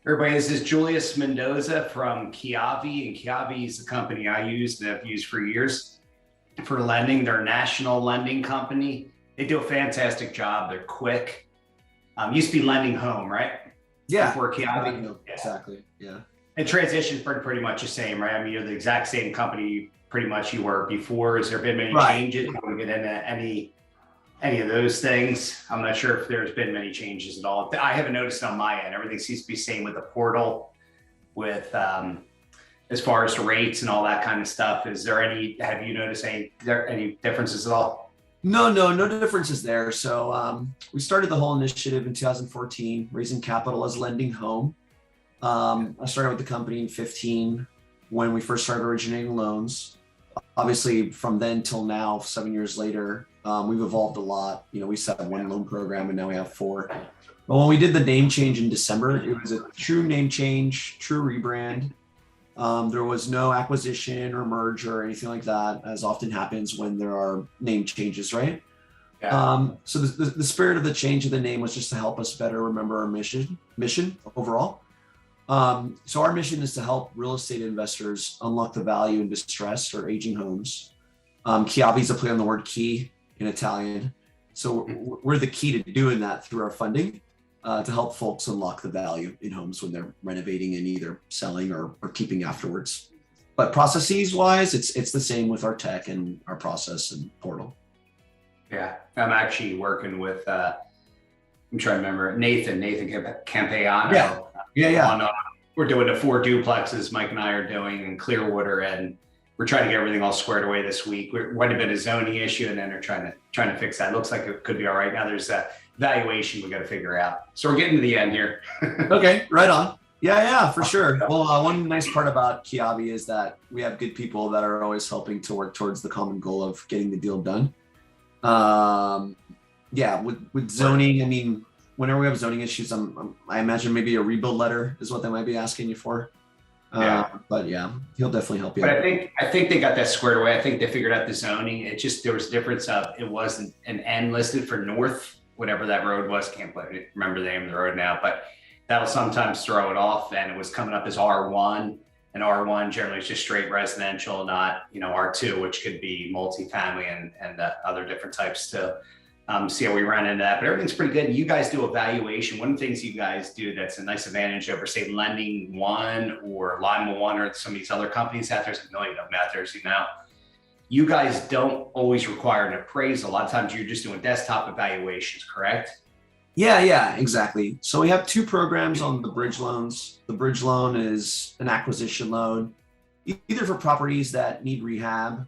Everybody, this is Julius Mendoza from Kiavi, and Kiavi is the company I use that I've used for years for lending. They're a national lending company. They do a fantastic job. They're quick. Used to be lending home, right? Yeah, Before Kiavi. yeah. Exactly. Yeah. And transition's pretty much the same, right? I mean, you're the exact same company pretty much you were before. Has there been many changes? I want to get into any of those things. I'm not sure if there's been many changes at all. I haven't noticed on my end. Everything seems to be same with the portal, with as far as the rates and all that kind of stuff. Have you noticed any differences at all? No differences there. So we started the whole initiative in 2014, raising capital as lending home. I started with the company in 15 when we first started originating loans. Obviously, from then till now, 7 years later, we've evolved a lot. We used to have one loan program and now we have four. But when we did the name change in December, it was a true name change, true rebrand. There was no acquisition or merger or anything like that, as often happens when there are name changes, right? Yeah. So the spirit of the change of the name was just to help us better remember our mission overall. So our mission is to help real estate investors unlock the value in distressed or aging homes. Kiavi is a play on the word key in Italian. So we're the key to doing that through our funding to help folks unlock the value in homes when they're renovating and either selling or keeping afterwards. But processes wise, it's the same with our tech and our process and portal. Yeah, I'm actually working with, I'm trying to remember, Nathan Campaiano. Yeah. We're doing the 4 duplexes Mike and I are doing in Clearwater, and we're trying to get everything all squared away this week. We're quite a bit of zoning issue, and then they're trying to fix that. It looks like it could be all right. Now there's a valuation we got to figure out. So we're getting to the end here. Okay, right on. Yeah, for sure. Well, one nice part about Kiavi is that we have good people that are always helping to work towards the common goal of getting the deal done. With zoning, I mean, whenever we have zoning issues, I imagine maybe a rebuild letter is what they might be asking you for. But yeah, he'll definitely help you. But I think they got that squared away. I think they figured out the zoning. There was a difference of it wasn't an N listed for north, whatever that road was. Can't remember the name of the road now, but that'll sometimes throw it off. And it was coming up as R1, and R1 generally is just straight residential, not R2, which could be multifamily and other different types too. See how we ran into that, but everything's pretty good. You guys do evaluation. One of the things you guys do that's a nice advantage over, say, Lending One or Lima One or some of these other companies out there. There's a million of them out there, as you know. You guys don't always require an appraisal. A lot of times you're just doing desktop evaluations, correct? Yeah, exactly. So we have 2 programs on the bridge loans. The bridge loan is an acquisition loan, either for properties that need rehab,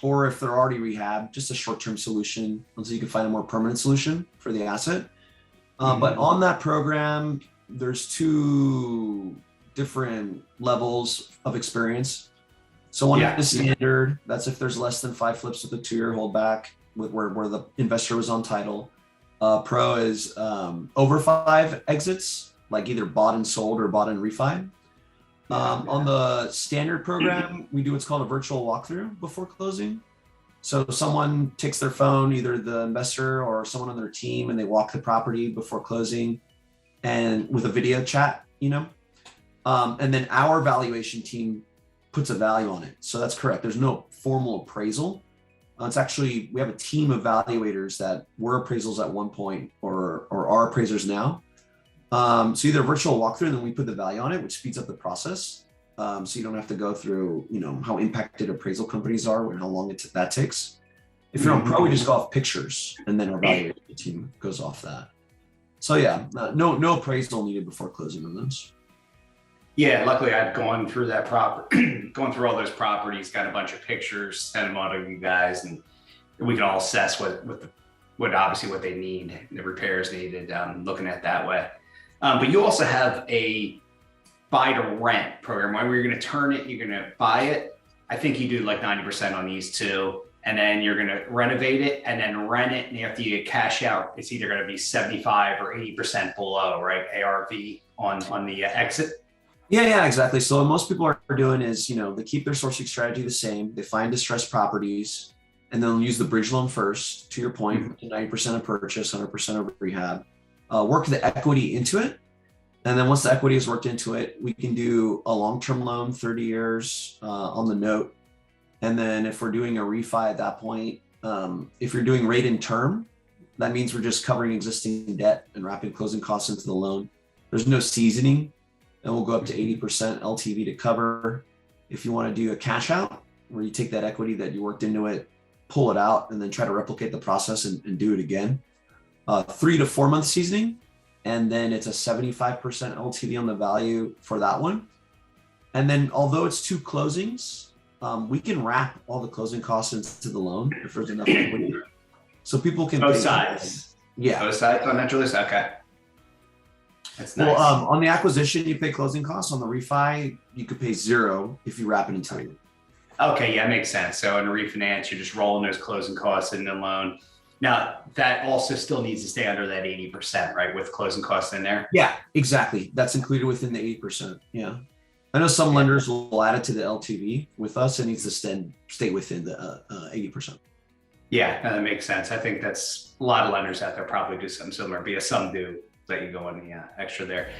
or if they're already rehab, just a short-term solution until you can find a more permanent solution for the asset. But on that program, there's 2 different levels of experience. So one is standard. That's if there's less than 5 flips with a 2-year holdback where the investor was on title. Pro is over 5 exits, like either bought and sold or bought and refi. On the standard program, we do what's called a virtual walkthrough before closing. So someone takes their phone, either the investor or someone on their team, and they walk the property before closing and with a video chat, and then our valuation team puts a value on it. So that's correct. There's no formal appraisal. It's actually, we have a team of evaluators that were appraisals at one point or are appraisers now. So either a virtual walkthrough and then we put the value on it, which speeds up the process. So you don't have to go through, how impacted appraisal companies are and how long that takes. If you're on Pro, we just go off pictures and then our valuation team goes off that. So yeah, no appraisal needed before closing on those. Yeah, luckily I've gone through that going through all those properties, got a bunch of pictures, sent them out to you guys, and we can all assess what obviously what they need, the repairs needed, looking at that way. But you also have a buy to rent program where you're going to turn it, you're going to buy it. I think you do like 90% on these 2, and then you're going to renovate it and then rent it. And after you cash out, it's either going to be 75 or 80% below, right? ARV on the exit. Yeah, exactly. So what most people are doing is, they keep their sourcing strategy the same. They find distressed properties and then use the bridge loan first, to your point, 90% of purchase, 100% of rehab, work the equity into it. And then once the equity is worked into it, we can do a long-term loan, 30 years on the note. And then if we're doing a refi at that point, if you're doing rate and term, that means we're just covering existing debt and wrapping closing costs into the loan. There's no seasoning, and we'll go up to 80% LTV to cover. If you want to do a cash out, where you take that equity that you worked into it, pull it out, and then try to replicate the process and do it again. 3 to 4 month seasoning, and then it's a 75% LTV on the value for that one. And then although it's 2 closings, we can wrap all the closing costs into the loan if there's enough equity. So people can both sides. Yeah. Both sides on that, Julius? Okay. That's nice. Well, on the acquisition, you pay closing costs. On the refi, you could pay 0 if you wrap it into it. Okay, yeah, makes sense. So in a refinance, you're just rolling those closing costs in the loan. Now, that also still needs to stay under that 80%, right? With closing costs in there? Yeah, exactly. That's included within the 80%. Yeah. I know some lenders will add it to the LTV. With us, it needs to stay within the 80%. Yeah, no, that makes sense. I think that's a lot of lenders out there probably do something similar, be a some do let you go on the extra there.